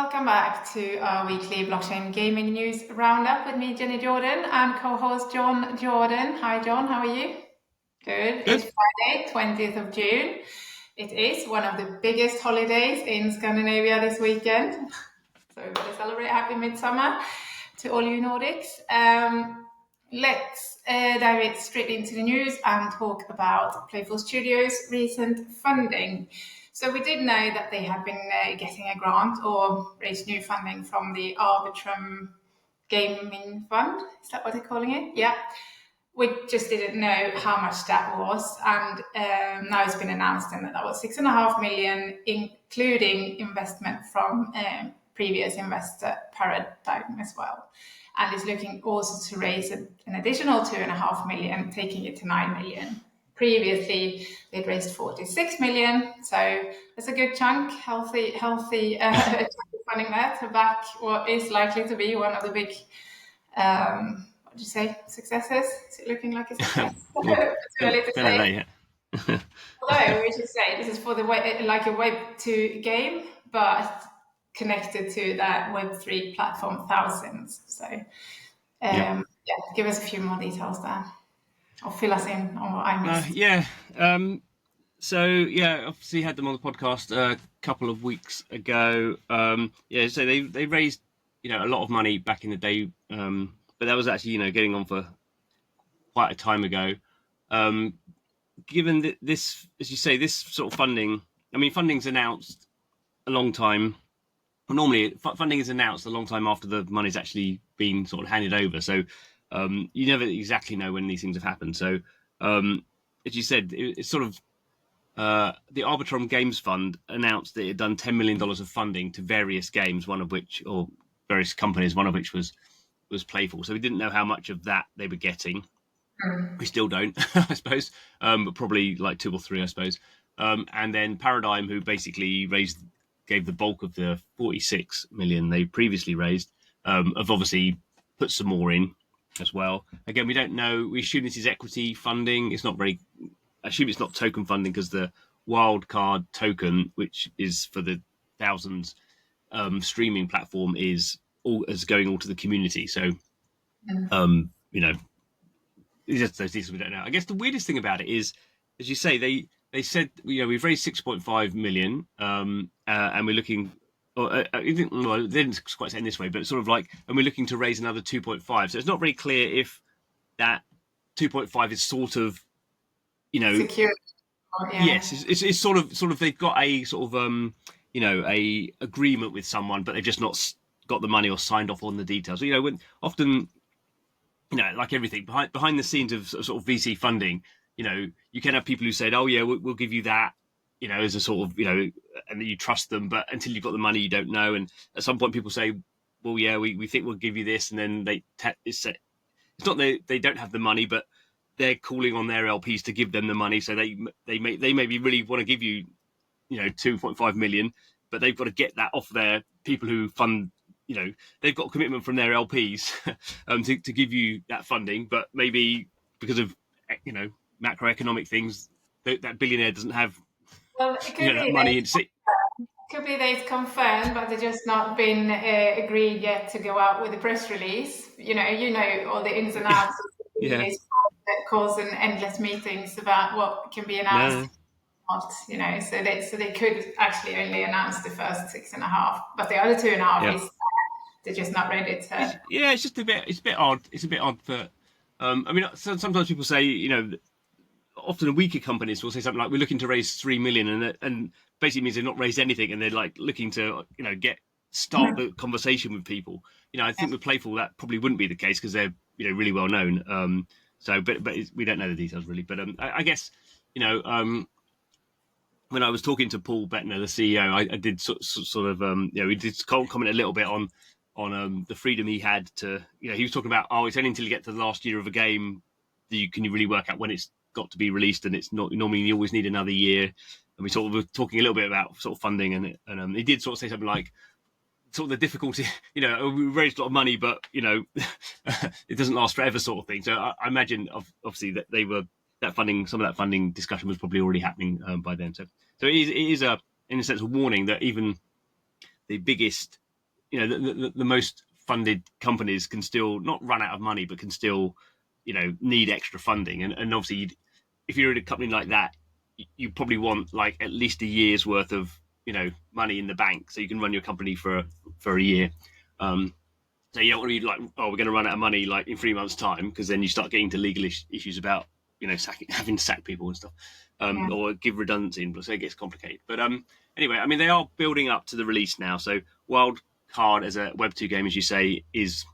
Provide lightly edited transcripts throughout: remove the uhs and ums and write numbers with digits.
Welcome back to our weekly blockchain gaming news roundup with me, Jenny Jordan, and co-host John Jordan. Hi, John. How are you? Good. It's Friday, 20th of June. It is one of the biggest holidays in Scandinavia this weekend. So we're going to celebrate happy Midsommar to all you Nordics. Let's dive straight into the news and talk about Playful Studios' recent funding. So we did know that they had been getting a grant or raised new funding from the Arbitrum Gaming Fund. Is that what they're calling it? Yeah. We just didn't know how much that was. And now it's been announced that was 6.5 million, including investment from previous investor Paradigm as well. And is looking also to raise an additional 2.5 million, taking it to 9 million. Previously, they'd raised 46 million, so that's a good chunk, healthy funding there to back what is likely to be one of the big, what do you say, successes? Is it looking like a success? Too early to say. Although we should say this is for the like a Web 2 game, but connected to that Web3 platform Thousands. So, give us a few more details there. Or fill us in on what I missed. Obviously had them on the podcast a couple of weeks ago. So they raised, a lot of money back in the day, but that was actually, getting on for quite a time ago. Given that this, as you say, this sort of funding, funding's announced a long time. Normally, funding is announced a long time after the money's actually been sort of handed over. So you never exactly know when these things have happened. So, as you said, it's sort of the Arbitrum Games Fund announced that it had done $10 million of funding to various games, or various companies, one of which was Playful. So we didn't know how much of that they were getting. We still don't, I suppose, but probably like 2 or 3, I suppose. And then Paradigm, who basically gave the bulk of the 46 million they previously raised, have obviously put some more in as well. Again, we don't know. We assume this is equity funding. I assume it's not token funding because the Wildcard token, which is for the Thousands streaming platform, is going all to the community. So, just those things we don't know. I guess the weirdest thing about it is, as you say, they said, we've raised 6.5 million, and we're looking. They didn't quite say in this way, but it's sort of like, and we're looking to raise another 2.5. So it's not very clear if that 2.5 is sort of, secure. Yes, it's sort of they've got a sort of a agreement with someone, but they've just not got the money or signed off on the details. So, when often, like everything behind the scenes of sort of VC funding, you can have people who said, "Oh yeah, we'll give you that." As a sort of, and you trust them, but until you've got the money, you don't know. And at some point, people say, "Well, yeah, we think we'll give you this," and then it's not they don't have the money, but they're calling on their LPs to give them the money. So they maybe really want to give you, 2.5 million, but they've got to get that off their people who fund. They've got a commitment from their LPs to give you that funding, but maybe because of macroeconomic things, that billionaire doesn't have. Well, it could be money. Could be they've confirmed, but they've just not been agreed yet to go out with a press release. All the ins and outs of that cause endless meetings about what can be announced. Not, so they could actually only announce the first 6.5, but the other 2.5 is they're just not ready to. It's just a bit. It's a bit odd. It's a bit odd for. Sometimes people say, often weaker companies will say something like, "We're looking to raise 3 million," and basically means they've not raised anything, and they're like looking to, start the conversation with people. I think with Playful that probably wouldn't be the case because they're, really well known. But we don't know the details really. But I guess, when I was talking to Paul Bettner, the CEO, I did sort of, we did comment a little bit on the freedom he had to, he was talking about, it's only until you get to the last year of a game that can you really work out when it's got to be released, and it's not normally you always need another year. And we sort of were talking a little bit about sort of funding, and he did sort of say something like, sort of the difficulty, we raised a lot of money, but it doesn't last forever, sort of thing. So I imagine obviously that some of that funding discussion was probably already happening by then. So it is in a sense a warning that even the biggest the most funded companies can still not run out of money, but can still, need extra funding. And obviously, if you're in a company like that, you probably want like at least a year's worth of, money in the bank so you can run your company for a year. So you don't want to be like, oh, we're going to run out of money like in 3 months' time, because then you start getting to legal issues about, having to sack people and stuff, or give redundancy, so it gets complicated. But anyway, I mean, they are building up to the release now. So Wildcard as a Web2 game, as you say, is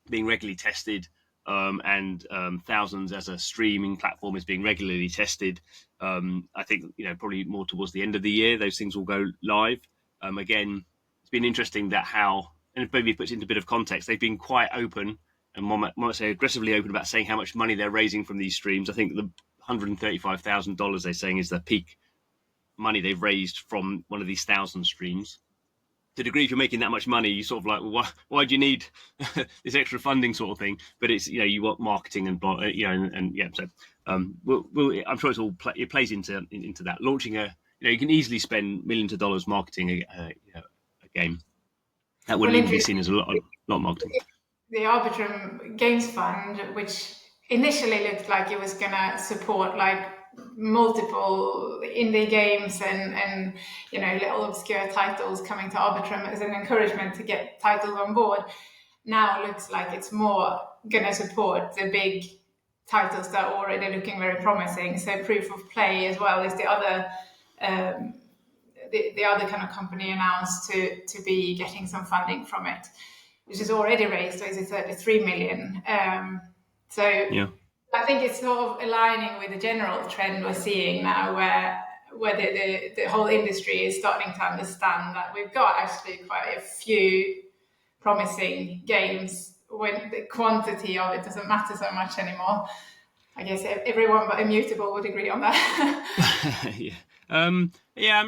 being regularly tested, and Thousands as a streaming platform is being regularly tested. I think, probably more towards the end of the year, those things will go live. Again, it's been interesting that and maybe it puts into a bit of context, they've been quite open, and might say aggressively open, about saying how much money they're raising from these streams. I think the $135,000 they're saying is the peak money they've raised from one of these 1,000 streams. To the degree, if you're making that much money, you sort of like, well, why do you need this extra funding, sort of thing? But it's, you want marketing and yeah. So I'm sure it plays into that. Launching you can easily spend millions of dollars marketing a game. That wouldn't even be seen as a lot of marketing. The Arbitrum Games Fund, which initially looked like it was going to support like multiple indie games and little obscure titles coming to Arbitrum as an encouragement to get titles on board, now looks like it's more going to support the big titles that are already looking very promising. So Proof of Play as well is the other the other kind of company announced to be getting some funding from it, which is already raised, so it's 33 million. Yeah. I think it's sort of aligning with the general trend we're seeing now, where the whole industry is starting to understand that we've got actually quite a few promising games when the quantity of it doesn't matter so much anymore. I guess everyone but Immutable would agree on that. Yeah. I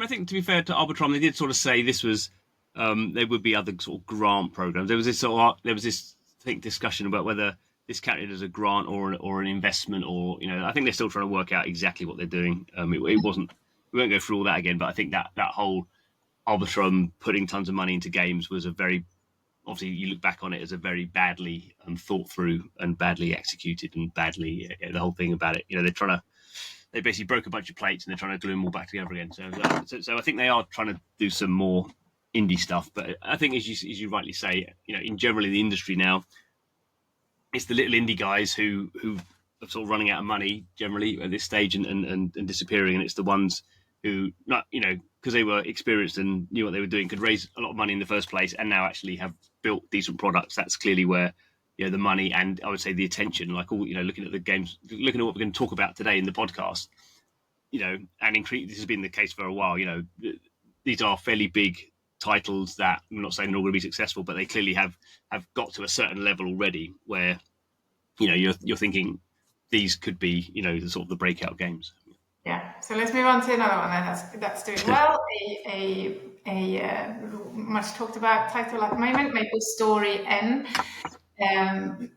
think, to be fair to Arbitrum, they did sort of say this was there would be other sort of grant programs. There was this discussion about whether this counted as a grant or an investment, or I think they're still trying to work out exactly what they're doing. It wasn't. We won't go through all that again, but I think that whole Arbitrum putting tons of money into games was obviously you look back on it as a very badly thought through and badly executed and badly the whole thing about it. They basically broke a bunch of plates and they're trying to glue them all back together again. So I think they are trying to do some more indie stuff. But I think, as you rightly say, in generally the industry now, it's the little indie guys who are sort of running out of money generally at this stage and disappearing, and it's the ones who, not because they were experienced and knew what they were doing, could raise a lot of money in the first place, and now actually have built decent products. That's clearly where the money, and I would say the attention, like all looking at the games, looking at what we're going to talk about today in the podcast, and this has been the case for a while. These are fairly big titles that I'm not saying they're all going to be successful, but they clearly have got to a certain level already where you're thinking these could be the sort of the breakout games. Yeah. So let's move on to another one that's doing well. A much talked about title at the moment, MapleStory N.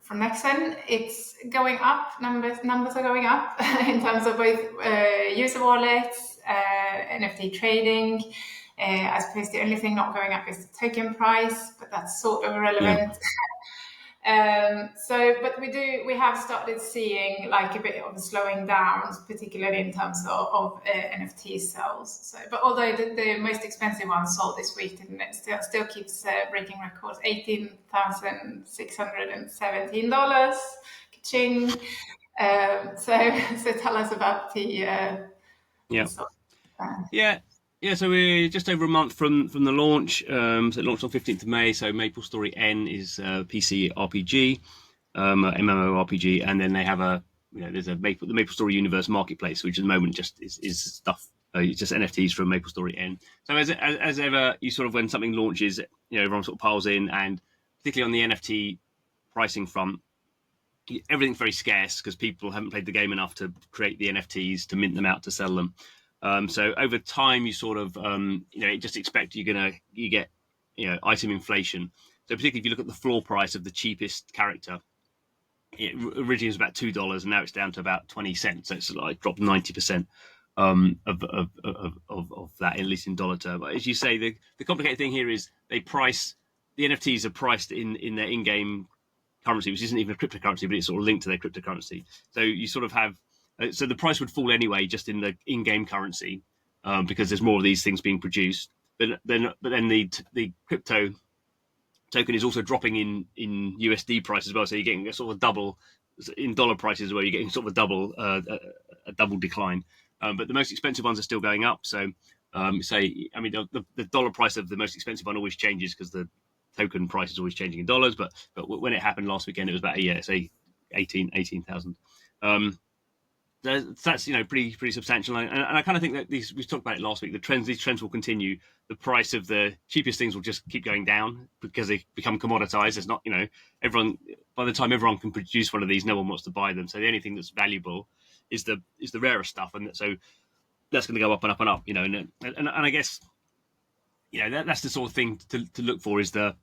From Nexen, it's going up. Numbers are going up in terms of both user wallets, NFT trading. I suppose the only thing not going up is the token price, but that's sort of irrelevant. Yeah. But we have started seeing like a bit of a slowing down, particularly in terms of NFT sales. So, but although the most expensive one sold this week, and it still keeps breaking records, $18,617. Ka-ching. So tell us about the Yeah, so we're just over a month from the launch. So it launched on 15th of May. So MapleStory N is a PC RPG, MMORPG, and then they have there's the MapleStory Universe Marketplace, which at the moment just is stuff, just NFTs from MapleStory N. So as ever, you sort of, when something launches, everyone sort of piles in, and particularly on the NFT pricing front, everything's very scarce because people haven't played the game enough to create the NFTs, to mint them out, to sell them. So over time, you sort of, just expect you get, item inflation. So particularly if you look at the floor price of the cheapest character, it originally was about $2 and now it's down to about 20 cents. So it's like dropped 90% of that, at least in dollar terms. But as you say, the complicated thing here is they price the NFTs are priced in their in-game currency, which isn't even a cryptocurrency, but it's sort of linked to their cryptocurrency. So you sort of have, so the price would fall anyway, just in the in-game currency, because there's more of these things being produced. But then the crypto token is also dropping in USD price as well. So you're getting a sort of double in dollar prices, where you're getting sort of a double decline. But the most expensive ones are still going up. So the dollar price of the most expensive one always changes because the token price is always changing in dollars. But when it happened last weekend, it was about 18,000. That's pretty substantial, and I kind of think that we talked about it last week. These trends will continue. The price of the cheapest things will just keep going down because they become commoditized. It's not, everyone, by the time everyone can produce one of these, no one wants to buy them. So the only thing that's valuable is the rarest stuff, and so that's going to go up and up and up. And I guess that's the sort of thing to look for, is the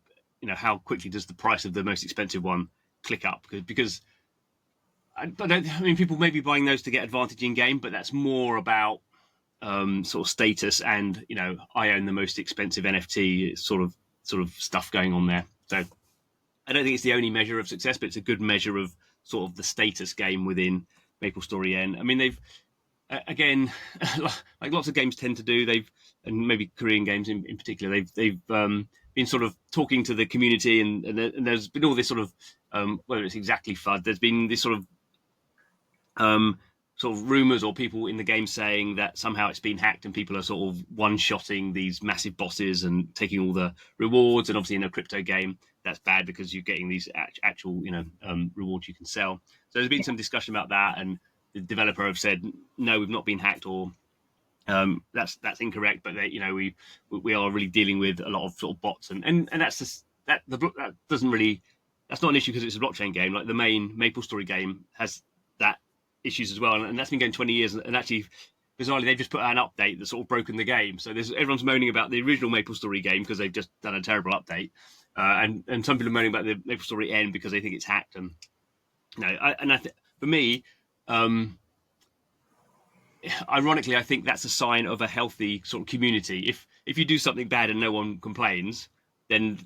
how quickly does the price of the most expensive one click up, because people may be buying those to get advantage in game, but that's more about sort of status and I own the most expensive NFT sort of stuff going on there. So I don't think it's the only measure of success, but it's a good measure of sort of the status game within MapleStory N. I mean, they've again, like lots of games tend to do, and maybe Korean games in particular, they've been sort of talking to the community, and there's been all this sort of whether it's exactly FUD, there's been this sort of rumors or people in the game saying that somehow it's been hacked and people are sort of one-shotting these massive bosses and taking all the rewards. And obviously in a crypto game, that's bad because you're getting these actual, rewards you can sell. So there's been some discussion about that, and the developer have said, no, we've not been hacked, or that's incorrect. But we are really dealing with a lot of sort of bots, and that's just that doesn't really, that's not an issue because it's a blockchain game. Like the main MapleStory game has that issues as well, and that's been going 20 years, and actually bizarrely they've just put out an update that's sort of broken the game. So everyone's moaning about the original MapleStory game because they've just done a terrible update, and some people are moaning about the MapleStory N because they think it's hacked. And for me, ironically, I think that's a sign of a healthy sort of community. If you do something bad and no one complains, then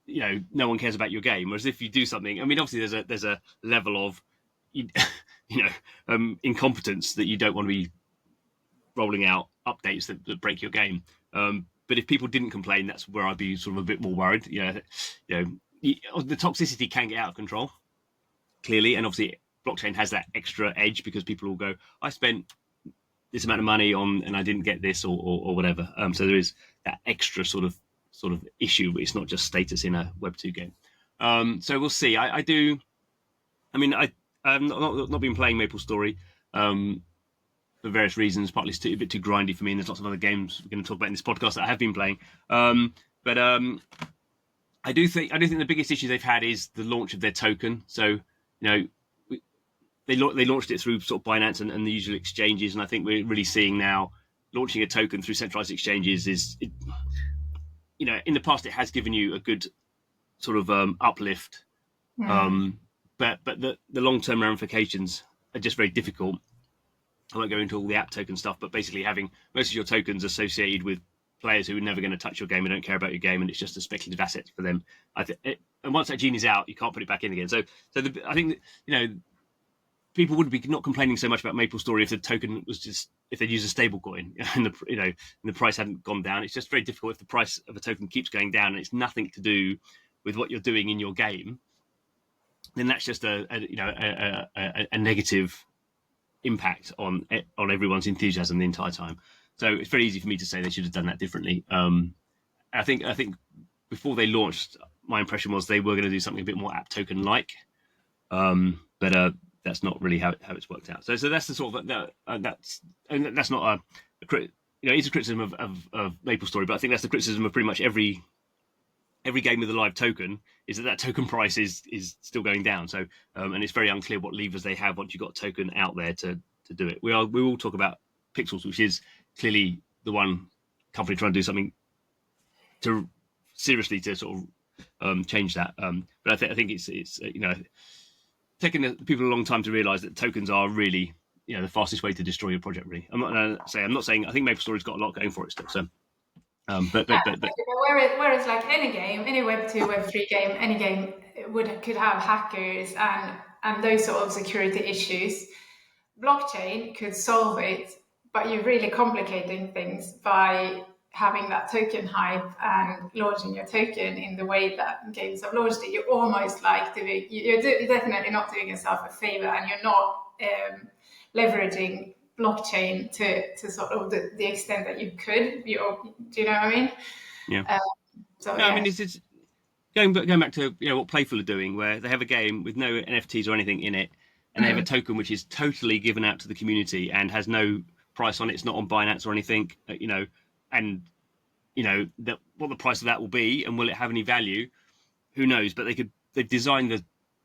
no one cares about your game. Whereas if you do something, I mean, obviously there's a level of incompetence that you don't want to be rolling out updates that break your game. But if people didn't complain, that's where I'd be sort of a bit more worried. The toxicity can get out of control, clearly, and obviously blockchain has that extra edge because people will go, I spent this amount of money on and I didn't get this or whatever. So there is that extra sort of issue, but it's not just status in a Web2 game. So we'll see. I've not been playing MapleStory for various reasons. Partly it's a bit too grindy for me, and there's lots of other games we're going to talk about in this podcast that I have been playing. But I do think the biggest issue they've had is the launch of their token. So they launched it through sort of Binance and the usual exchanges, and I think we're really seeing now launching a token through centralized exchanges in the past it has given you a good sort of uplift. But the long-term ramifications are just very difficult. I won't go into all the app token stuff, but basically having most of your tokens associated with players who are never going to touch your game and don't care about your game, and it's just a speculative asset for them. And once that gene is out, you can't put it back in again. So I think people would be not complaining so much about MapleStory if the token was just, if they'd use a stable coin and the price hadn't gone down. It's just very difficult if the price of a token keeps going down and it's nothing to do with what you're doing in your game. Then that's just a negative impact on everyone's enthusiasm the entire time. So it's very easy for me to say they should have done that differently. I think before they launched, my impression was they were going to do something a bit more app token like, but that's not really how it's worked out. So that's the sort of that's not it's a criticism of MapleStory, but I think that's the criticism of pretty much every game with a live token, is that token price is still going down. So and it's very unclear what levers they have once you've got a token out there to do it. We will talk about Pixels, which is clearly the one company trying to do something to seriously to sort of change that. But I think it's taking the people a long time to realise that tokens are really the fastest way to destroy your project. Really, I'm not saying I think MapleStory's got a lot going for it still. So Whereas like any game, any Web2, Web3 game, any game could have hackers and those sort of security issues. Blockchain could solve it, but you're really complicating things by having that token hype and launching your token in the way that games have launched it. You're almost like you're definitely not doing yourself a favor, and you're not leveraging blockchain to sort of the extent that you could. Do you know what I mean? Yeah. I mean, it's going back to what Playful are doing, where they have a game with no NFTs or anything in it, and they have a token which is totally given out to the community and has no price on it. It's not on Binance or anything, and what the price of that will be, and will it have any value? Who knows? But they've designed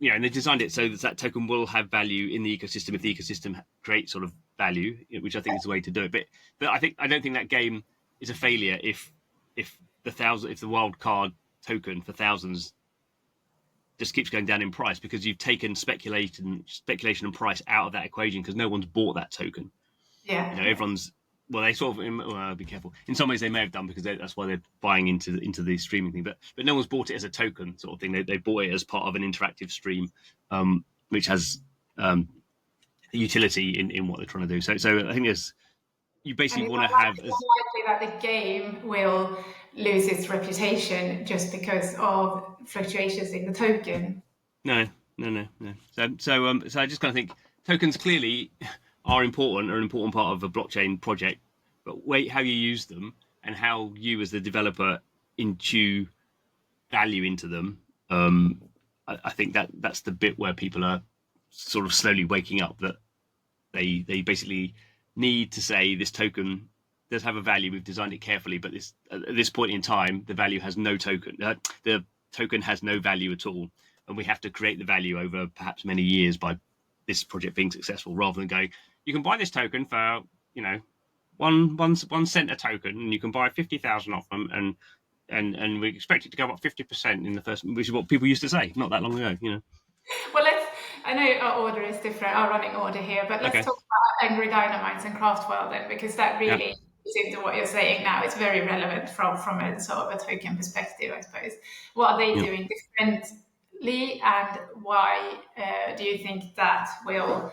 and they designed it so that token will have value in the ecosystem if the ecosystem creates sort of value, which I think is the way to do it. But I don't think that game is a failure if the Wildcard token for thousands just keeps going down in price, because you've taken speculation and price out of that equation, because no one's bought that token. Yeah. Everyone's they sort of be careful. In some ways, they may have done, because that's why they're buying into the streaming thing. But no one's bought it as a token sort of thing. They bought it as part of an interactive stream, which has utility in what they're trying to do. So I think you basically want to have. It's unlikely that the game will lose its reputation just because of fluctuations in the token. No. So I just kind of think tokens clearly are an important part of a blockchain project, but how you use them and how you as the developer inchew value into them, I think that's the bit where people are sort of slowly waking up, that they basically need to say this token does have a value. We've designed it carefully, but at this point in time, the value has no token. The token has no value at all, and we have to create the value over perhaps many years by this project being successful, rather than going, you can buy this token for one cent a token, and you can buy 50,000 off them, and we expect it to go up 50% in the first, which is what people used to say not that long ago. Well, I know our order is different, our running order here, but let's talk about Angry Dynamites and Craftworld then, because that really is into what you're saying now. It's very relevant from a sort of a token perspective, I suppose. What are they doing differently, and why do you think that will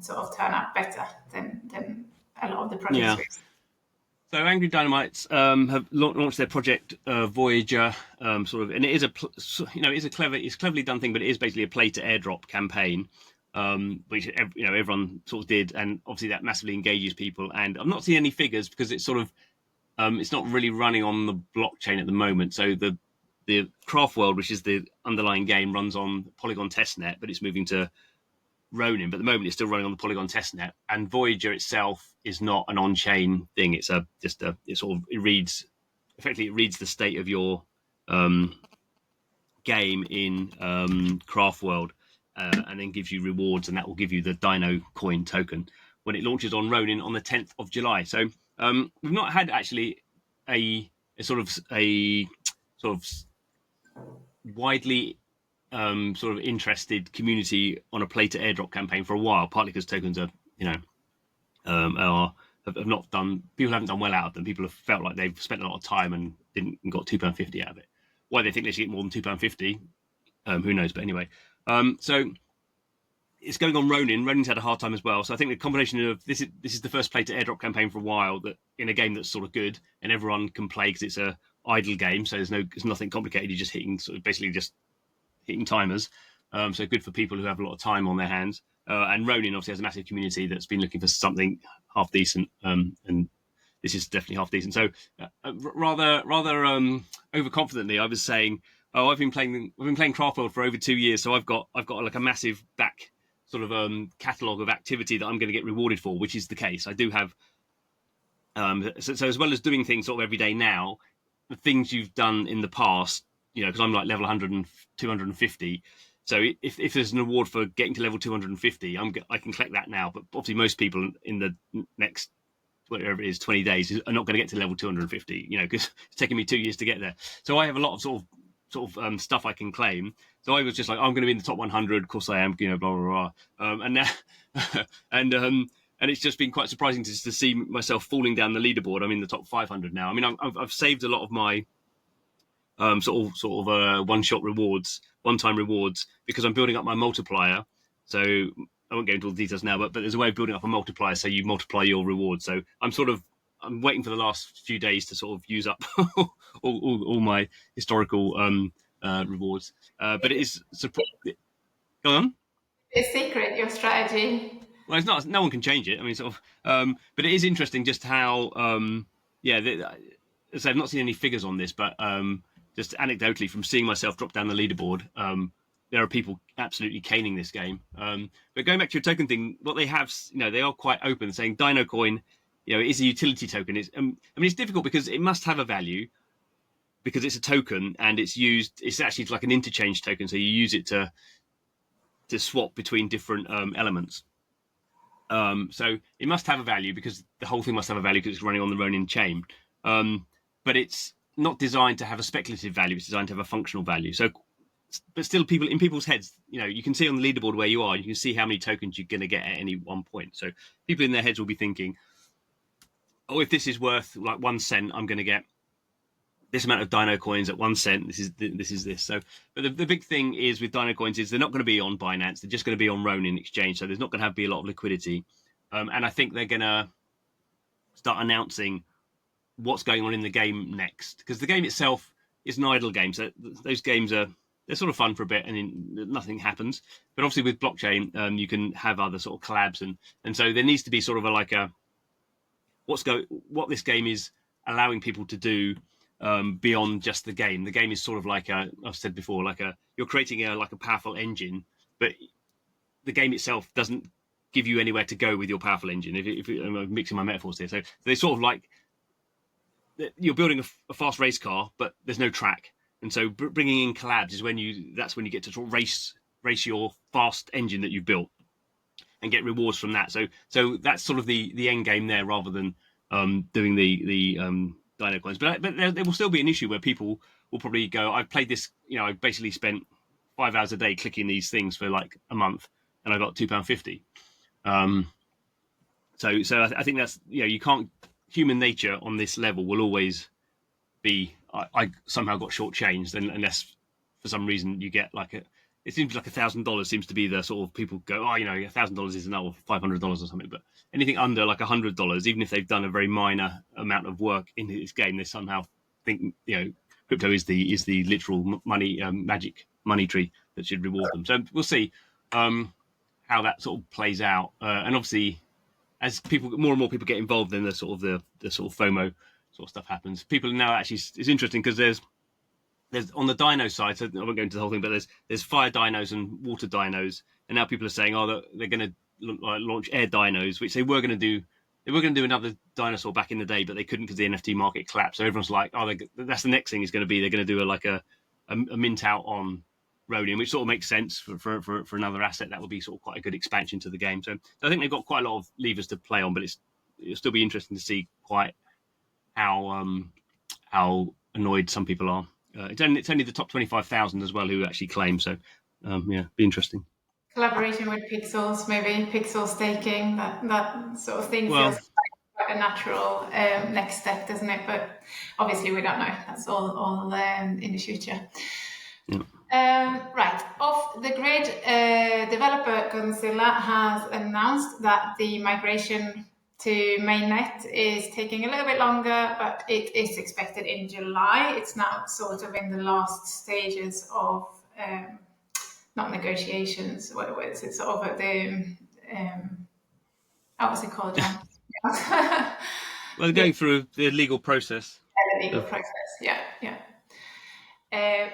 sort of turn out better than a lot of the projects? So Angry Dynamites have launched their project Voyager, sort of, and it is it's cleverly done thing, but it is basically a play-to-airdrop campaign, which everyone sort of did, and obviously that massively engages people. And I've not seen any figures, because it's sort of it's not really running on the blockchain at the moment. So the Craftworld, which is the underlying game, runs on Polygon testnet, but it's moving to Ronin, but at the moment it's still running on the Polygon testnet. And Voyager itself is not an on-chain thing. It reads the state of your game in Craftworld, and then gives you rewards, and that will give you the Dino coin token when it launches on Ronin on the 10th of July. So we've not had actually a sort of widely sort of interested community on a play-to-airdrop campaign for a while, partly because tokens have not done. People haven't done well out of them. People have felt like they've spent a lot of time and got £2.50 out of it. Why they think they should get more than £2.50, who knows? But anyway, so it's going on Ronin. Ronin's had a hard time as well. So I think the combination of this is the first play-to-airdrop campaign for a while, that in a game that's sort of good and everyone can play, because it's a idle game, so it's nothing complicated. You're just hitting timers, so good for people who have a lot of time on their hands. And Ronin obviously has a massive community that's been looking for something half decent, and this is definitely half decent. So rather overconfidently, I was saying, I've been playing Craftworld for over 2 years, so I've got like a massive back sort of catalogue of activity that I'm going to get rewarded for, which is the case. I do have so as well as doing things sort of every day now, the things you've done in the past, because I'm like level 100 and 250. So if there's an award for getting to level 250, I can collect that now. But obviously most people in the next, whatever it is, 20 days are not going to get to level 250, because it's taken me 2 years to get there. So I have a lot of sort of stuff I can claim. So I was just like, I'm going to be in the top 100. Of course I am, blah, blah, blah. And now, and it's just been quite surprising to see myself falling down the leaderboard. I'm in the top 500 now. I mean, I've saved a lot of my sort of one-time rewards, because I'm building up my multiplier. So I won't go into all the details now, but there's a way of building up a multiplier, so you multiply your rewards. So I'm waiting for the last few days to sort of use up all my historical rewards. But it is surprising. Go on. It's secret, your strategy. Well, it's not. No one can change it. I mean, sort of. But it is interesting just how. So I've not seen any figures on this, but just anecdotally from seeing myself drop down the leaderboard, there are people absolutely caning this game. But going back to your token thing, what they have, they are quite open, saying Dino Coin, is a utility token. It's difficult because it must have a value, because it's a token and it's used. It's actually like an interchange token, so you use it to swap between different elements. So it must have a value, because the whole thing must have a value because it's running on the Ronin chain. But it's not designed to have a speculative value. It's designed to have a functional value. So, but still, in people's heads, you can see on the leaderboard where you are. You can see how many tokens you're going to get at any one point. So people in their heads will be thinking, "Oh, if this is worth like 1 cent, I'm going to get this amount of Dino coins at 1 cent. This is this." So, but the big thing is with Dino coins is they're not going to be on Binance. They're just going to be on Ronin exchange. So there's not going to be a lot of liquidity. And I think they're going to start announcing what's going on in the game next, because the game itself is an idle game. So those games they're sort of fun for a bit, and then nothing happens. But obviously with blockchain, you can have other sort of collabs, and so there needs to be sort of what this game is allowing people to do beyond just the game. The game is sort of like I've said before, you're creating a powerful engine, but the game itself doesn't give you anywhere to go with your powerful engine. If I'm mixing my metaphors here, so they sort of like you're building a fast race car, but there's no track, and so bringing in collabs is when you get to sort of race your fast engine that you've built and get rewards from that. So that's sort of the end game there, rather than doing the Dino coins. But there will still be an issue where people will probably go, I've played this, I basically spent 5 hours a day clicking these things for like a month, and I got £2.50. So I think that's, you can't, human nature on this level will always be, I somehow got shortchanged, unless for some reason you get it seems like $1,000 seems to be the sort of people go, $1,000 is enough, or $500 or something. But anything under like $100, even if they've done a very minor amount of work in this game, they somehow think crypto is the literal money magic money tree that should reward them. So we'll see how that sort of plays out. And obviously, as more and more people get involved, then the sort of FOMO sort of stuff happens. People now actually, it's interesting because there's on the dino side, so I won't go into the whole thing, but there's fire dinos and water dinos, and now people are saying, they're going to launch air dinos, which they were going to do. They were going to do another dinosaur back in the day, but they couldn't because the NFT market collapsed. So everyone's like, that's the next thing is going to be. They're going to do a mint out on Ronin, which sort of makes sense for another asset. That would be sort of quite a good expansion to the game. So I think they've got quite a lot of levers to play on, but it'll still be interesting to see quite how annoyed some people are. It's only the top 25,000 as well who actually claim. So be interesting. Collaboration with pixels, maybe pixel staking, that sort of thing feels like a natural next step, doesn't it? But obviously we don't know. That's all in the future. Yeah. Right. Off the grid, developer Gunzilla has announced that the migration to mainnet is taking a little bit longer, but it is expected in July. It's now sort of in the last stages of not negotiations. What is it? Sort of the what's it called, John? Well, they're going through the legal process. The legal process, yeah.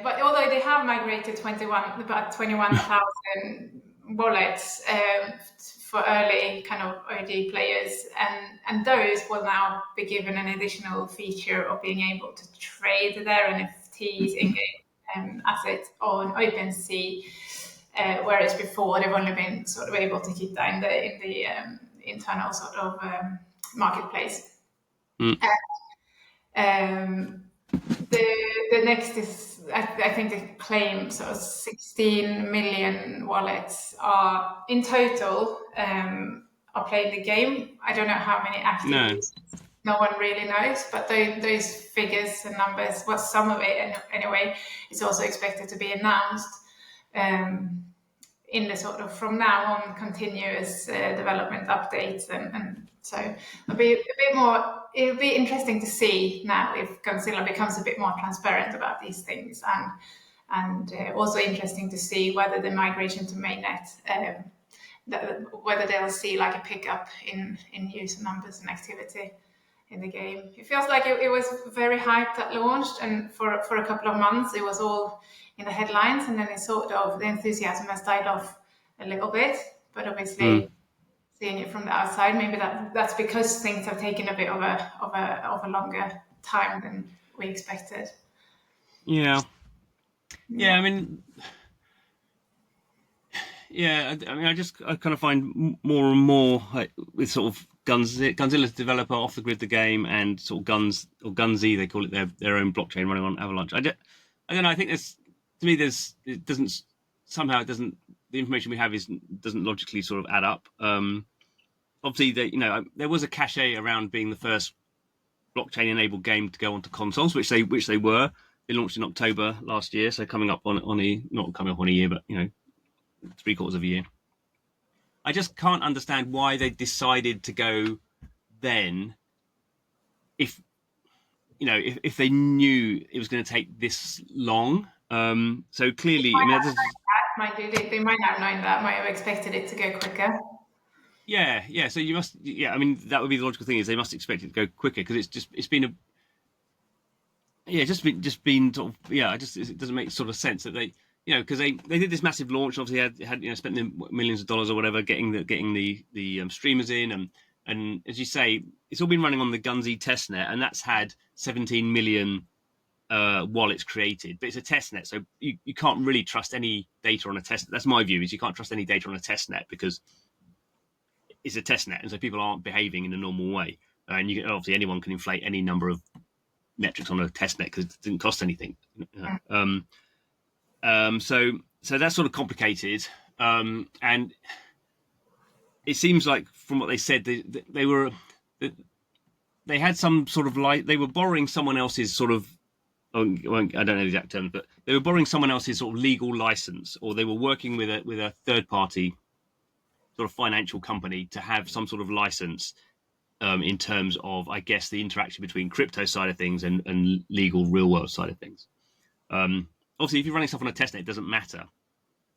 But although they have migrated about 21,000 wallets for early kind of OD players, and those will now be given an additional feature of being able to trade their NFTs in-game assets on OpenSea, whereas before they've only been sort of able to keep that in the internal sort of marketplace. The next is, I think they claim sort of 16 million wallets are in total are playing the game. I don't know how many active users. No one really knows, but those figures and numbers, well, some of it anyway, is also expected to be announced in the sort of from now on continuous development updates, and so it'll be a bit more. It'll be interesting to see now if Gunzilla becomes a bit more transparent about these things, and also interesting to see whether the migration to mainnet. Whether they'll see like a pickup in user numbers and activity in the game. It feels like it was very hyped at launch, and for a couple of months it was all in the headlines, and then it sort of, the enthusiasm has died off a little bit. But obviously, seeing it from the outside, maybe that's because things have taken a bit of a longer time than we expected. Yeah. I mean. Yeah, I mean, I kind of find more and more with sort of Gunzilla's developer off the grid the game, and sort of Gunzi, they call it their own blockchain running on Avalanche. I don't know. I think the information we have doesn't logically sort of add up. Obviously, there was a cachet around being the first blockchain enabled game to go onto consoles, which they were. They launched in October last year, so not coming up on a year, but 3/4 of a year. I just can't understand why they decided to go then, if they knew it was going to take this long. So clearly, they might have known that, might have expected it to go quicker. Yeah. So you must. Yeah, I mean, that would be the logical thing, is they must expect it to go quicker, because it's been it doesn't make sort of sense that they. Because they did this massive launch. Obviously, had spent millions of dollars or whatever getting the streamers in, and as you say, it's all been running on the Gunzi testnet, and that's had 17 million wallets created. But it's a testnet, so you can't really trust any data on a testnet. That's my view: is you can't trust any data on a testnet, because it's a testnet, and so people aren't behaving in a normal way. And obviously anyone can inflate any number of metrics on a testnet because it didn't cost anything. So that's sort of complicated, and it seems like from what they said, they had some sort of they were borrowing someone else's sort of, I don't know the exact terms, but they were borrowing someone else's sort of legal license, or they were working with a third party sort of financial company to have some sort of license in terms of, I guess, the interaction between crypto side of things and legal real world side of things. Obviously, if you're running stuff on a testnet, it doesn't matter,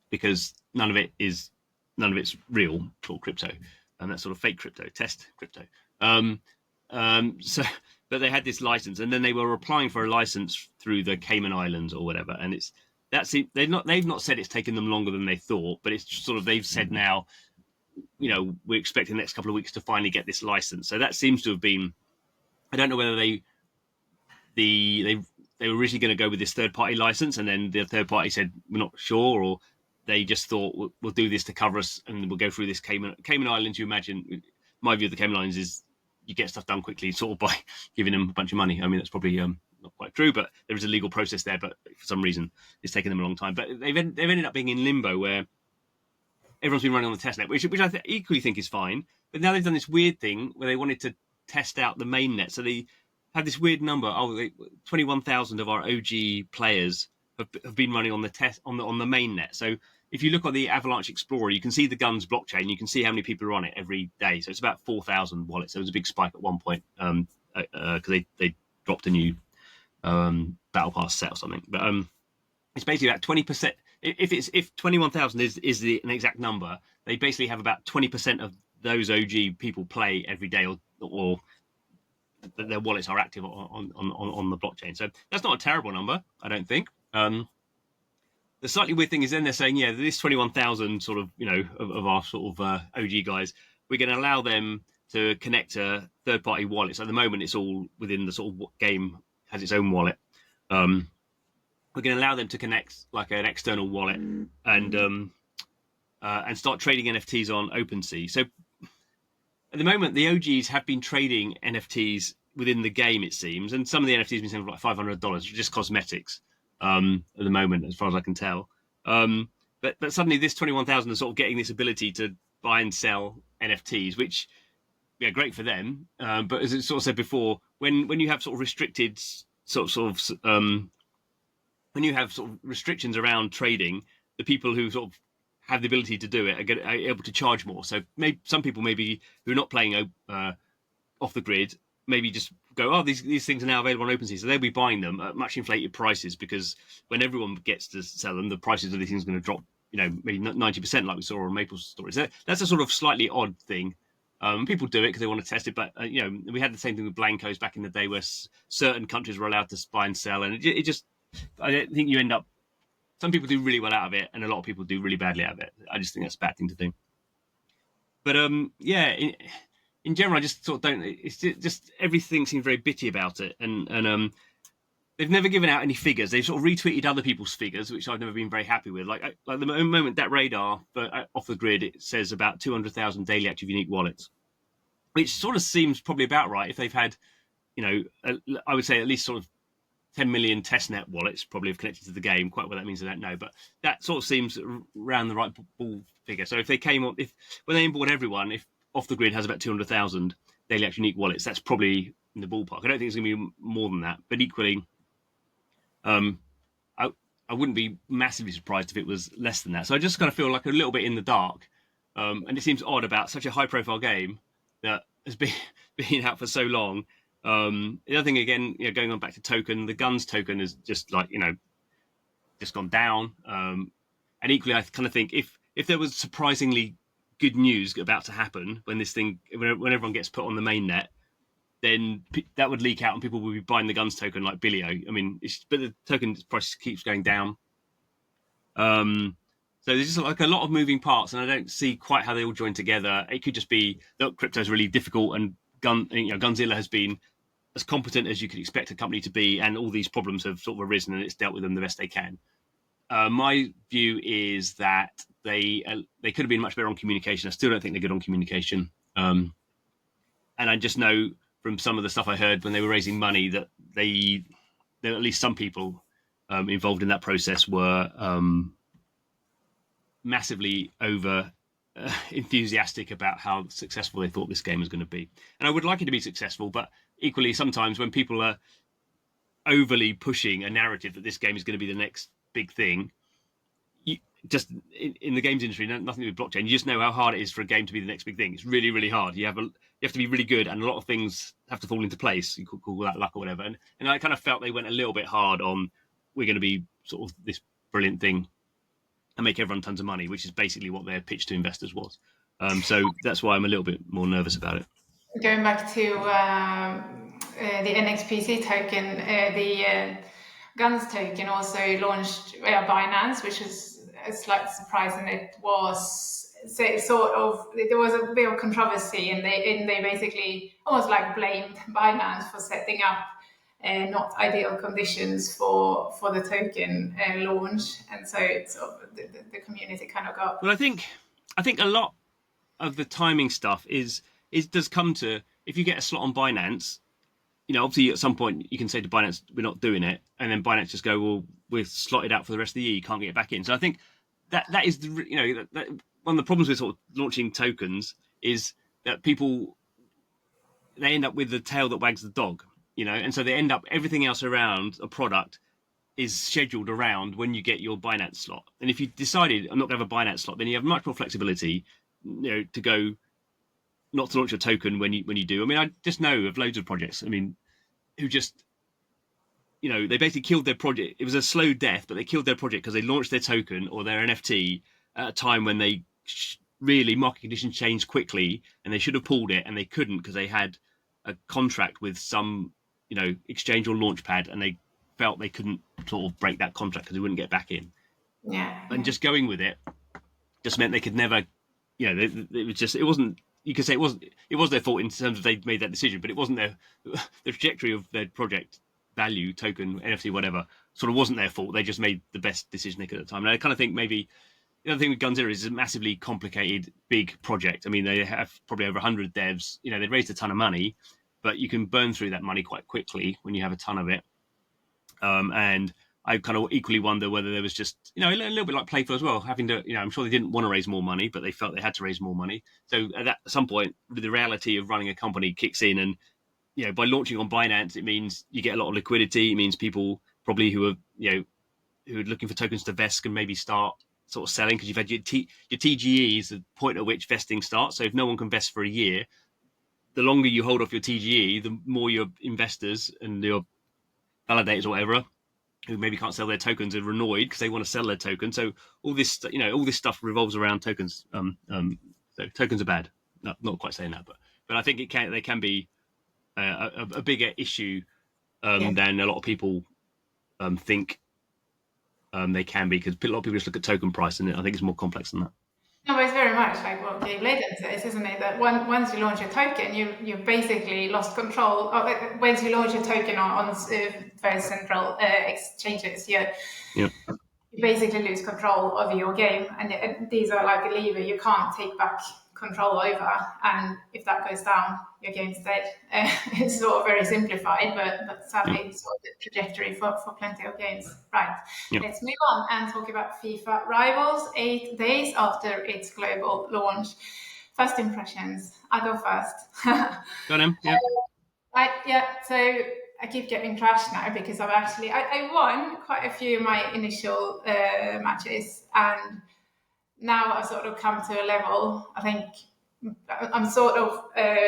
because none of it's real or crypto, and that's sort of fake crypto, test crypto. But they had this license, and then they were applying for a license through the Cayman Islands or whatever, and they've not said it's taken them longer than they thought, but it's sort of, they've said now, we're expecting the next couple of weeks to finally get this license. So that seems to have been, I don't know whether they were originally going to go with this third-party license, and then the third party said, we're not sure, or they just thought, we'll do this to cover us, and we'll go through this Cayman Islands. You imagine, my view of the Cayman Islands is you get stuff done quickly, sort of by giving them a bunch of money. I mean, that's probably not quite true, but there is a legal process there, but for some reason it's taken them a long time. But they've ended up being in limbo, where everyone's been running on the testnet, which I equally think is fine. But now they've done this weird thing where they wanted to test out the mainnet. So they had this weird number. 21,000 of our OG players have been running on the mainnet. So if you look on the Avalanche Explorer, you can see the Gunz blockchain. You can see how many people are on it every day. So it's about 4,000 wallets. There was a big spike at one point because they dropped a new battle pass set or something. But it's basically about 20%. If 21,000 is an exact number, they basically have about 20% of those OG people play every day, or their wallets are active on the blockchain. So that's not a terrible number, I don't think. The slightly weird thing is then they're saying, this 21,000 sort of, of our sort of OG guys, we're going to allow them to connect to third-party wallets. At the moment, it's all within the sort of game has its own wallet. We're going to allow them to connect like an external wallet and start trading NFTs on OpenSea. So at the moment, the OGs have been trading NFTs within the game, it seems, and some of the NFTs have been selling for like $500, just cosmetics at the moment, as far as I can tell. But suddenly, this 21,000 is sort of getting this ability to buy and sell NFTs, which great for them. But as I sort of said before, when you have sort of restricted when you have sort of restrictions around trading, the people who sort of have the ability to do it are able to charge more. So maybe some people maybe who are not playing off the grid maybe just go, oh, these things are now available on OpenSea, so they'll be buying them at much inflated prices, because when everyone gets to sell them, the prices of these things are going to drop, maybe 90%, like we saw on MapleStory. So that's a sort of slightly odd thing. People do it because they want to test it, but we had the same thing with blankos back in the day, where certain countries were allowed to buy and sell, and it just, I don't think you end up. Some people do really well out of it, and a lot of people do really badly out of it. I just think that's a bad thing to do. But in general, I just sort of don't. It's just everything seems very bitty about it, and they've never given out any figures. They've sort of retweeted other people's figures, which I've never been very happy with. Like the moment that radar off the grid, it says about 200,000 daily active unique wallets, which sort of seems probably about right if they've had, I would say at least sort of 10 million testnet wallets probably have connected to the game. Quite what that means, I don't know, but that sort of seems around the right ball figure. So if they came on, when they onboard everyone, if off the grid has about 200,000 daily active unique wallets, that's probably in the ballpark. I don't think it's going to be more than that, but equally, I wouldn't be massively surprised if it was less than that. So I just kind of feel like a little bit in the dark, and it seems odd about such a high-profile game that has been out for so long. The other thing, again, going on back to token, the Gunz token is just like just gone down. And equally, I kind of think if there was surprisingly good news about to happen when everyone gets put on the mainnet, then that would leak out and people would be buying the Gunz token like Billio. I mean, but the token price keeps going down. So there's just like a lot of moving parts, and I don't see quite how they all join together. It could just be that crypto's really difficult, and Gunzilla has been as competent as you could expect a company to be, and all these problems have sort of arisen, and it's dealt with them the best they can. My view is that they could have been much better on communication. I still don't think they're good on communication, and I just know from some of the stuff I heard when they were raising money that at least some people involved in that process were massively over enthusiastic about how successful they thought this game was going to be. And I would like it to be successful, but equally sometimes when people are overly pushing a narrative that this game is going to be the next big thing, just in the games industry, nothing to do with blockchain, you just know how hard it is for a game to be the next big thing. It's really, really hard. You have to be really good, and a lot of things have to fall into place. You could call that luck or whatever. And I kind of felt they went a little bit hard on, we're going to be sort of this brilliant thing and make everyone tons of money, which is basically what their pitch to investors was. So that's why I'm a little bit more nervous about it. Going back to the NXPC token, the Gunz token also launched via Binance, which is a slight surprise, and it was there was a bit of controversy, and they basically almost like blamed Binance for setting up not ideal conditions for the token launch, and so the community kind of got. Well, I think a lot of the timing stuff does come to, if you get a slot on Binance, obviously at some point you can say to Binance, we're not doing it, and then Binance just go, well, we're slotted out for the rest of the year, you can't get it back in. So I think that is that one of the problems with sort of launching tokens is that people, they end up with the tail that wags the dog. And so they end up, everything else around a product is scheduled around when you get your Binance slot. And if you decided, I'm not going to have a Binance slot, then you have much more flexibility, to go, not to launch a token when you do. I mean, I just know of loads of projects, who just, they basically killed their project. It was a slow death, but they killed their project because they launched their token or their NFT at a time when they really, market conditions changed quickly, and they should have pulled it, and they couldn't because they had a contract with some exchange or launchpad, and they felt they couldn't sort of break that contract because they wouldn't get back in. Yeah. And just going with it just meant they could never, it wasn't, you could say it was their fault in terms of they made that decision, but it wasn't the trajectory of their project value, token, NFT, whatever, sort of wasn't their fault. They just made the best decision they could at the time. And I kind of think maybe the other thing with Gunzilla is it's a massively complicated, big project. I mean, they have probably over 100 devs. They raised a ton of money, but you can burn through that money quite quickly when you have a ton of it. And I kind of equally wonder whether there was just, a little bit like Playful as well, having to, I'm sure they didn't want to raise more money, but they felt they had to raise more money. So at some point, the reality of running a company kicks in, and by launching on Binance, it means you get a lot of liquidity. It means people probably who are looking for tokens to vest can maybe start sort of selling, because you've had your TGE is the point at which vesting starts. So if no one can vest for a year, the longer you hold off your TGE, the more your investors and your validators or whatever, who maybe can't sell their tokens, are annoyed because they want to sell their tokens. So all this stuff revolves around tokens. So tokens are bad. No, not quite saying that, but I think they can be a bigger issue than a lot of people think they can be, because a lot of people just look at token price, and I think it's more complex than that. No, but it's very much like what Gabe Layden says, isn't it? That once you launch a token, you've basically lost control. Once you launch a token on very central exchanges, you basically lose control over your game. And these are like a lever you can't take back control over. And if that goes down, your game's dead. It's sort of very simplified, but sadly, sort of the trajectory for plenty of games. Right. Let's move on and talk about FIFA Rivals, 8 days after its global launch. First impressions. I go first. Got him. Yeah. So I keep getting trashed now because I won quite a few of my initial matches, and now I've sort of come to a level. I think I'm sort of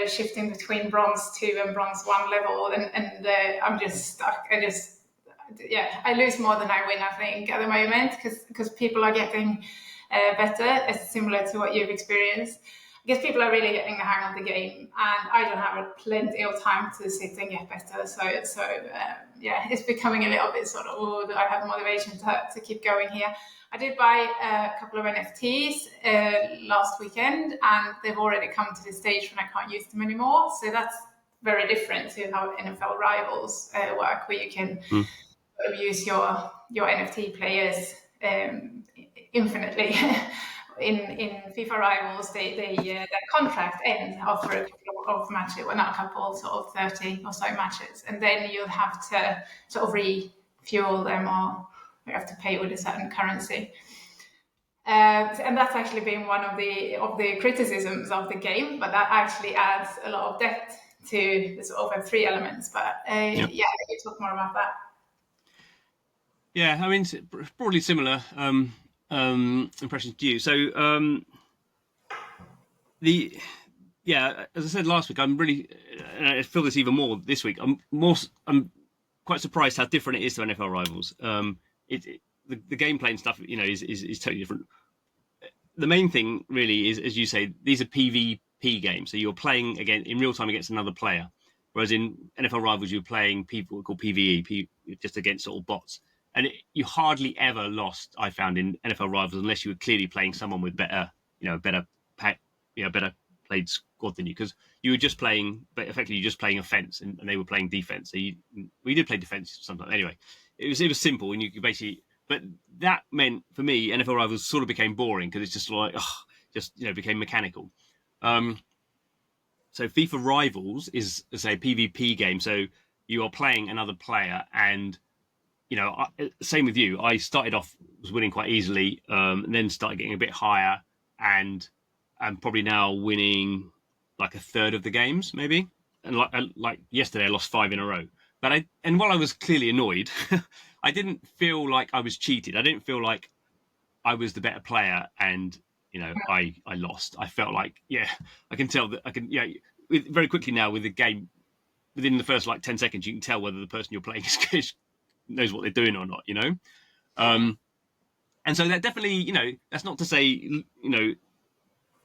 shifting between bronze 2 and bronze 1 level, and I'm just stuck. I lose more than I win, I think, at the moment, because people are getting better, similar to what you've experienced. I guess people are really getting the hang of the game, and I don't have plenty of time to sit and get better. So it's becoming a little bit sort of, do I have motivation to keep going here? I did buy a couple of NFTs last weekend, and they've already come to the stage when I can't use them anymore. So that's very different to how NFL Rivals work, where you can sort of use your NFT players infinitely. In FIFA Rivals, their contract ends after a couple of matches, well, not a couple, sort of 30 or so matches, and then you'll have to sort of refuel them, or you have to pay with a certain currency. And that's actually been one of the criticisms of the game, but that actually adds a lot of depth to the sort of Web3 elements. But we talk more about that. Yeah, I mean, it's broadly similar impressions to you. So as I said last week, I'm really, and I feel this even more this week. I'm quite surprised how different it is to NFL Rivals. The gameplay and stuff, is totally different. The main thing really is, as you say, these are PvP games. So you're playing again in real time against another player, whereas in NFL Rivals you're playing people called PvE, just against sort of bots. And you hardly ever lost, I found, in NFL Rivals, unless you were clearly playing someone with better played squad than you, because you were just playing, but effectively you're just playing offense, and they were playing defense. So we did play defense sometimes. Anyway, it was simple, and you could basically. But that meant for me, NFL Rivals sort of became boring, because it's just like became mechanical. So FIFA Rivals is, say, a PvP game. So you are playing another player, and same with you. I started off, was winning quite easily, and then started getting a bit higher, and I'm probably now winning like a third of the games, maybe. And like yesterday, I lost 5 in a row. But while I was clearly annoyed, I didn't feel like I was cheated. I didn't feel like I was the better player, and I lost. I felt like, I can tell that I can. Very quickly now with the game, within the first 10 seconds, you can tell whether the person you're playing is knows what they're doing or not, and so that definitely, that's not to say,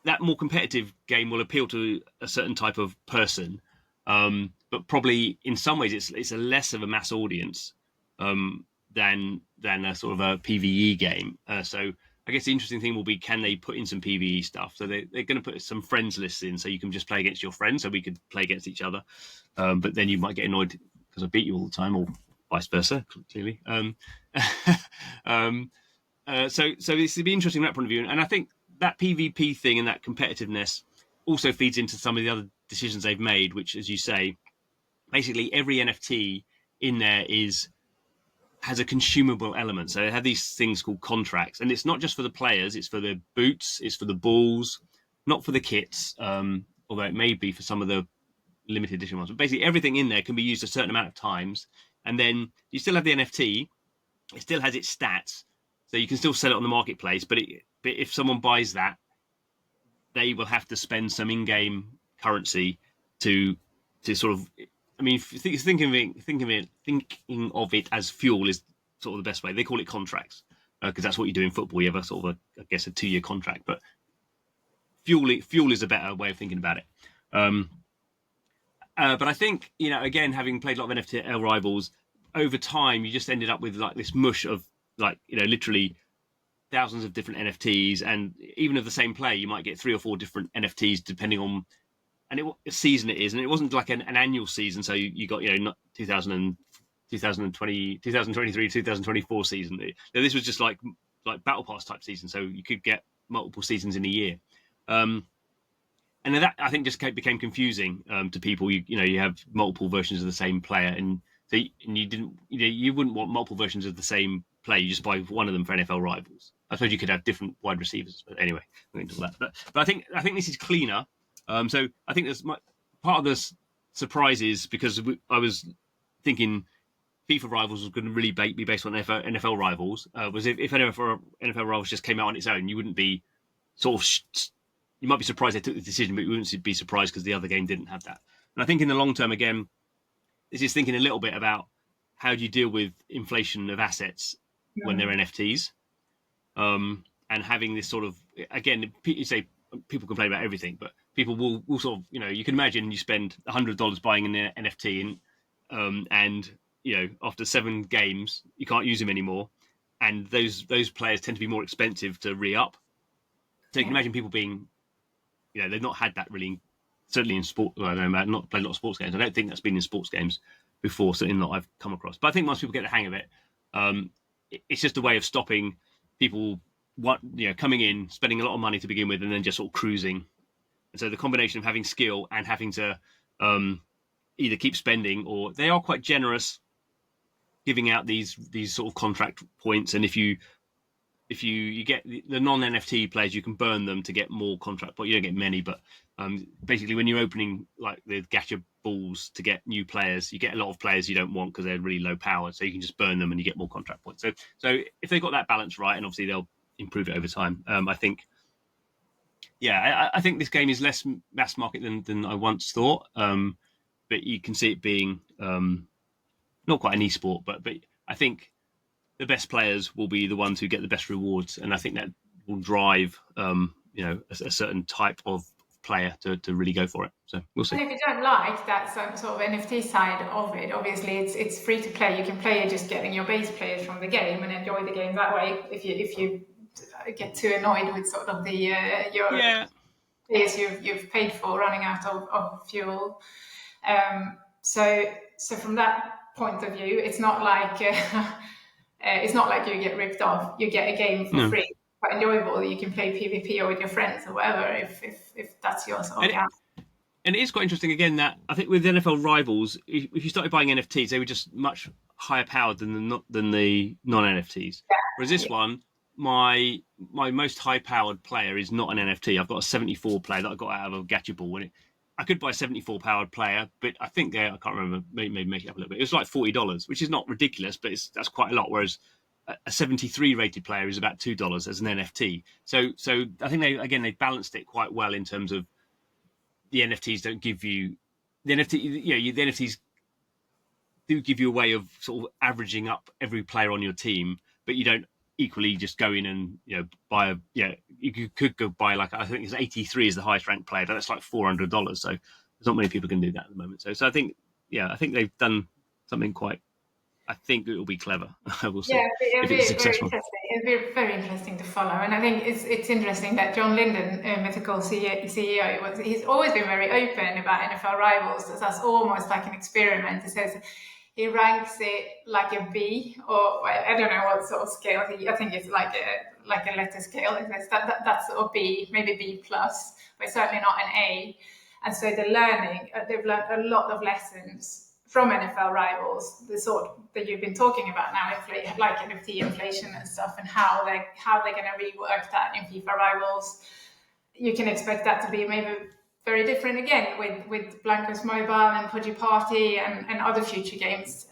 that more competitive game will appeal to a certain type of person, but probably in some ways it's a less of a mass audience than a sort of a PvE game. So I guess the interesting thing will be, can they put in some PvE stuff? So they're going to put some friends lists in, so you can just play against your friends, so we could play against each other, but then you might get annoyed because I beat you all the time, or vice versa, clearly. So this will be interesting from that point of view. And I think that PvP thing and that competitiveness also feeds into some of the other decisions they've made, which, as you say, basically every NFT in there has a consumable element. So they have these things called contracts, and it's not just for the players; it's for the boots, it's for the balls, not for the kits. Although it may be for some of the limited edition ones. But basically, everything in there can be used a certain amount of times, and then you still have the NFT. It still has its stats, so you can still sell it on the marketplace. But if someone buys that, they will have to spend some in-game currency to sort of. I mean, thinking of it as fuel is sort of the best way. They call it contracts because that's what you do in football. You have a sort of I guess a 2-year contract, but fuel is a better way of thinking about it. But I think, again, having played a lot of NFT Rivals, over time you just ended up with like this mush of like literally thousands of different NFTs, and even of the same player, you might get 3 or 4 different NFTs depending on what season it is. And it wasn't like an annual season, so you got 2023, 2024 season. This was just like Battle Pass type season, so you could get multiple seasons in a year. And that I think just became confusing to people. You have multiple versions of the same player, and you wouldn't want multiple versions of the same player. You just buy one of them for NFL Rivals. I suppose you could have different wide receivers, but anyway, we're into that. But I think this is cleaner. So I think there's part of the surprise is because I was thinking FIFA Rivals was going to really be based on NFL Rivals. Was if NFL Rivals just came out on its own, you wouldn't be sort of. You might be surprised they took the decision, but you wouldn't be surprised because the other game didn't have that. And I think in the long term, again, this is thinking a little bit about how do you deal with inflation of assets when they're NFTs, and having this sort of, again, you say people complain about everything, but people will sort of, you can imagine you spend $100 buying an NFT and after 7 games, you can't use them anymore. And those players tend to be more expensive to re-up. So you can imagine people being, they've not had that really, certainly in sport. Well, I don't know, I've not played a lot of sports games. I don't think that's been in sports games before, certainly not I've come across. But I think once people get the hang of it, it's just a way of stopping people coming in, spending a lot of money to begin with, and then just sort of cruising. And so the combination of having skill and having to either keep spending, or they are quite generous giving out these sort of contract points. And if you get the non-NFT players, you can burn them to get more contract, but you don't get many. But basically, when you're opening like the gacha balls to get new players, you get a lot of players you don't want because they're really low power. So you can just burn them and you get more contract points. So if they got that balance right, and obviously they'll improve it over time, I think. Yeah, I think this game is less mass market than I once thought. But you can see it being not quite an esport, but I think the best players will be the ones who get the best rewards, and I think that will drive a certain type of player to really go for it. So we'll see. And if you don't like that sort of NFT side of it, obviously it's free to play. You can play it just getting your base players from the game and enjoy the game that way. If you get too annoyed with sort of the players you've paid for running out of fuel. So from that point of view, it's not like you get ripped off. You get a game for free, quite enjoyable. You can play PvP or with your friends or whatever if that's your sort of game. And it is quite interesting again that I think with NFL Rivals, if you started buying NFTs, they were just much higher powered than the non-NFTs. Yeah. Whereas this one, my most high powered player is not an NFT. I've got a 74 player that I got out of a gacha ball. I could buy a 74 powered player, but I think I can't remember, maybe make it up a little bit. It was like $40, which is not ridiculous, but that's quite a lot. Whereas a 73 rated player is about $2 as an NFT. So I think they balanced it quite well in terms of the NFTs don't give you the NFTs do give you a way of sort of averaging up every player on your team, but you don't equally just go in and buy you could go buy like I think it's 83 is the highest ranked player, but that's like $400. So there's not many people can do that at the moment. So I think they've done something quite. I think it will be clever. We'll see if it's successful. It'll be very interesting to follow, and I think it's interesting that John Linden, Mythical CEO, he's always been very open about NFL Rivals. That's almost like an experiment. He says he ranks it like a B, or I don't know what sort of scale. I think it's like a letter scale. That's a B, maybe B plus, but certainly not an A. And so they've learned a lot of lessons from NFL Rivals, the sort that you've been talking about now, like NFT inflation and stuff, and how they're going to rework that in FIFA Rivals. You can expect that to be maybe very different again with Blancos Mobile and Pudgy Party and other future games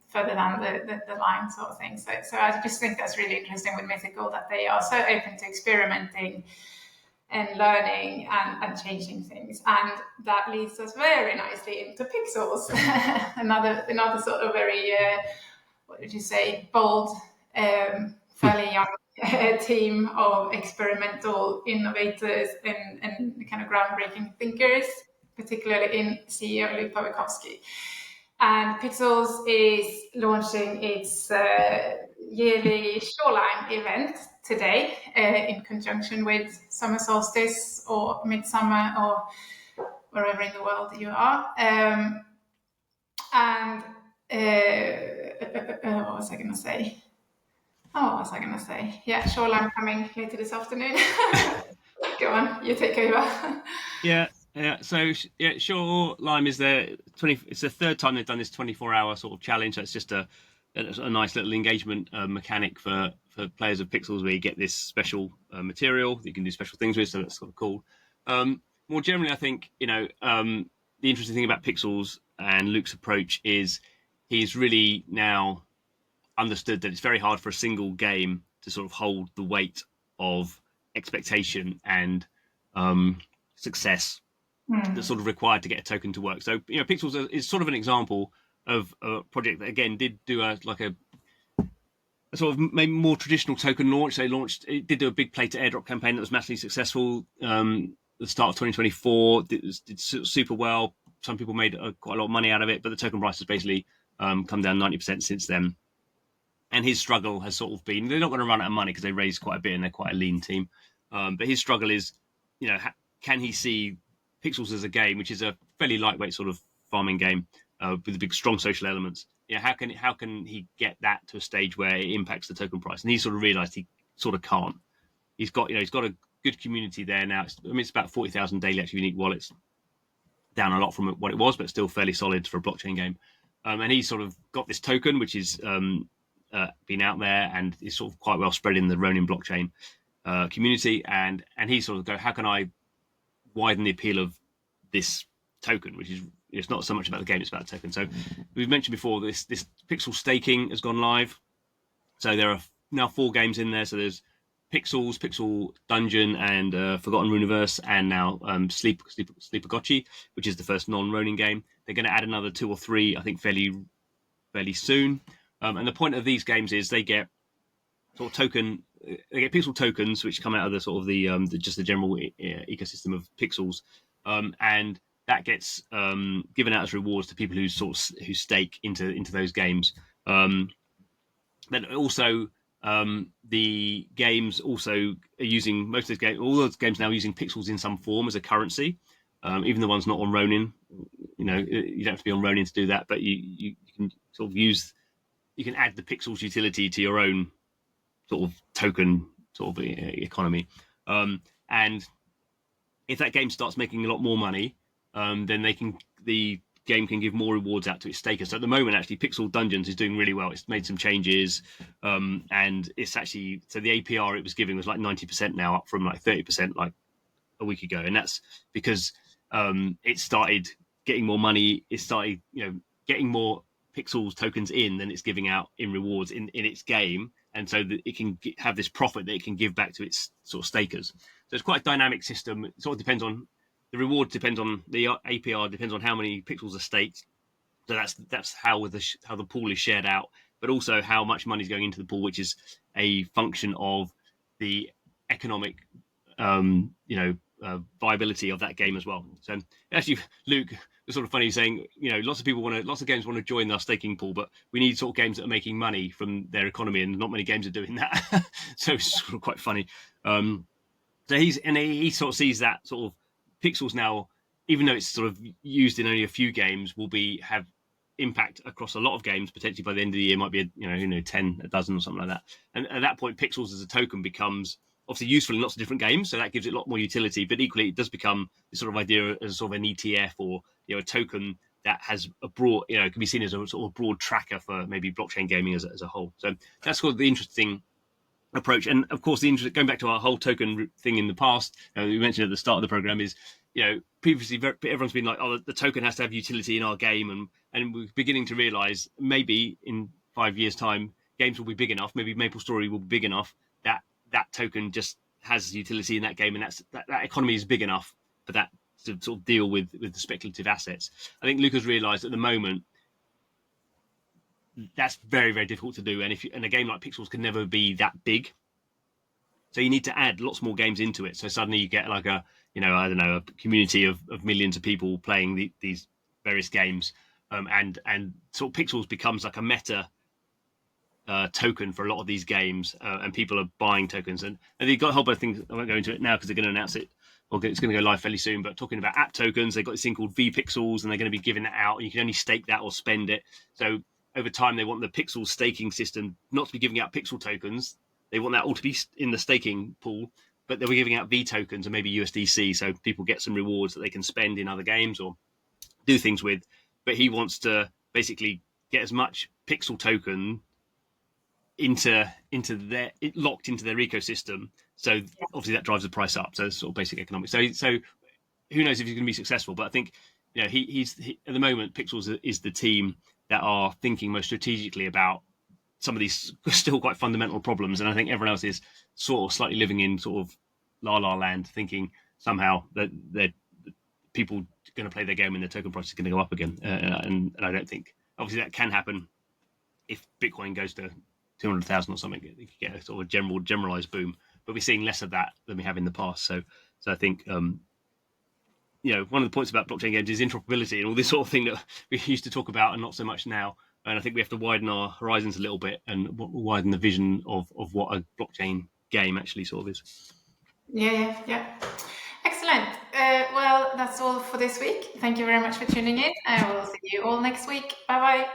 further down the line, sort of thing. So I just think that's really interesting with Mythical, that they are so open to experimenting and learning and changing things. And that leads us very nicely into Pixels, another sort of very, what would you say, bold, fairly young team of experimental innovators and kind of groundbreaking thinkers, particularly in CEO Luke Pawikovsky. And Pixels is launching its yearly Shorelime event today in conjunction with Summer Solstice or Midsummer or wherever in the world you are. What was I going to say? Yeah, Shorelime coming later this afternoon. Go on, you take over. Yeah. So Shorelime is it's the third time they've done this 24-hour sort of challenge. That's just a nice little engagement mechanic for players of Pixels, where you get this special material that you can do special things with. So that's sort of cool. More generally, I think the interesting thing about Pixels and Luke's approach is he's really now understood that it's very hard for a single game to sort of hold the weight of expectation and success that's sort of required to get a token to work. So Pixels is sort of an example of a project that again did do a sort of maybe more traditional token launch. It did do a big play-to-airdrop campaign that was massively successful. The start of 2024 did super well. Some people made quite a lot of money out of it, but the token price has basically come down 90% since then. And his struggle has sort of been, they're not going to run out of money because they raised quite a bit and they're quite a lean team. But his struggle is, can he see Pixels as a game, which is a fairly lightweight sort of farming game with big, strong social elements? How can he get that to a stage where it impacts the token price? And he sort of realised he sort of can't. He's got a good community there now. It's about 40,000 daily active unique wallets, down a lot from what it was, but still fairly solid for a blockchain game. And he's sort of got this token, which is been out there and is sort of quite well spread in the Ronin blockchain community. And he sort of how can I widen the appeal of this token, which is, it's not so much about the game, it's about the token. So we've mentioned before, this Pixel staking has gone live. So there are now 4 games in there. So there's Pixels, Pixel Dungeon, and Forgotten Runiverse, and now Sleepagotchi, which is the first non-Ronin game. They're going to add another 2 or 3, I think, fairly soon. And the point of these games is they get sort of they get Pixel tokens, which come out of the sort of the just the general ecosystem of Pixels, and that gets given out as rewards to people who stake into those games. Then also the games also are using most of those games. All those games now are using Pixels in some form as a currency, even the ones not on Ronin. You don't have to be on Ronin to do that, but you can sort of use. You can add the Pixels utility to your own sort of token sort of economy. And if that game starts making a lot more money, then the game can give more rewards out to its stakers. So at the moment, actually, Pixel Dungeons is doing really well. It's made some changes, and it's actually, so the APR it was giving was like 90% now, up from like 30% like a week ago. And that's because it started getting more money. It started, getting more Pixels tokens in than it's giving out in rewards in its game, and so that it can have this profit that it can give back to its sort of stakers. So it's quite a dynamic system. It sort of depends on the reward, depends on the APR, depends on how many Pixels are staked. So that's how the pool is shared out, but also how much money is going into the pool, which is a function of the economic viability of that game as well. So actually, Luke, it's sort of funny saying, lots of games want to join our staking pool, but we need sort of games that are making money from their economy, and not many games are doing that. So it's sort of quite funny. So he sort of sees that sort of Pixels now, even though it's sort of used in only a few games, will have impact across a lot of games. Potentially by the end of the year, might be 10, a dozen or something like that. And at that point, Pixels as a token becomes obviously useful in lots of different games, so that gives it a lot more utility. But equally, it does become this sort of idea as sort of an ETF or a token that has a broad, can be seen as a sort of broad tracker for maybe blockchain gaming as a whole. So that's called the interesting approach. And of course, going back to our whole token thing in the past, we mentioned at the start of the program is, previously everyone's been like, oh, the token has to have utility in our game, and we're beginning to realize maybe in 5 years' time, games will be big enough, maybe MapleStory will be big enough that token just has utility in that game, and that economy is big enough for that to sort of deal with the speculative assets. I think Luca's realized at the moment that's very, very difficult to do, and a game like Pixels can never be that big. So you need to add lots more games into it. So suddenly you get like a community of millions of people playing these various games, and sort of Pixels becomes like a meta token for a lot of these games, and people are buying tokens. And they've got a whole bunch of things. I won't go into it now because they're going to announce it. It's going to go live fairly soon. But talking about app tokens, they've got this thing called vPixels, and they're going to be giving that out. And you can only stake that or spend it. So over time, they want the Pixel staking system not to be giving out Pixel tokens. They want that all to be in the staking pool, but they were giving out V tokens and maybe USDC, so people get some rewards that they can spend in other games or do things with. But he wants to basically get as much Pixel token locked into their ecosystem. So obviously that drives the price up. So it's sort of basic economics. So who knows if he's going to be successful? But I think he's at the moment Pixels is the team that are thinking most strategically about some of these still quite fundamental problems, and I think everyone else is sort of slightly living in sort of la la land, thinking somehow that people going to play their game and the token price is going to go up again. And I don't think, obviously, that can happen if Bitcoin goes to 200,000 or something. You get a sort of generalized boom, but we're seeing less of that than we have in the past. So I think one of the points about blockchain games is interoperability and all this sort of thing that we used to talk about and not so much now. And I think we have to widen our horizons a little bit and widen the vision of what a blockchain game actually sort of is. Yeah. Excellent. Well, that's all for this week. Thank you very much for tuning in. I will see you all next week. Bye-bye.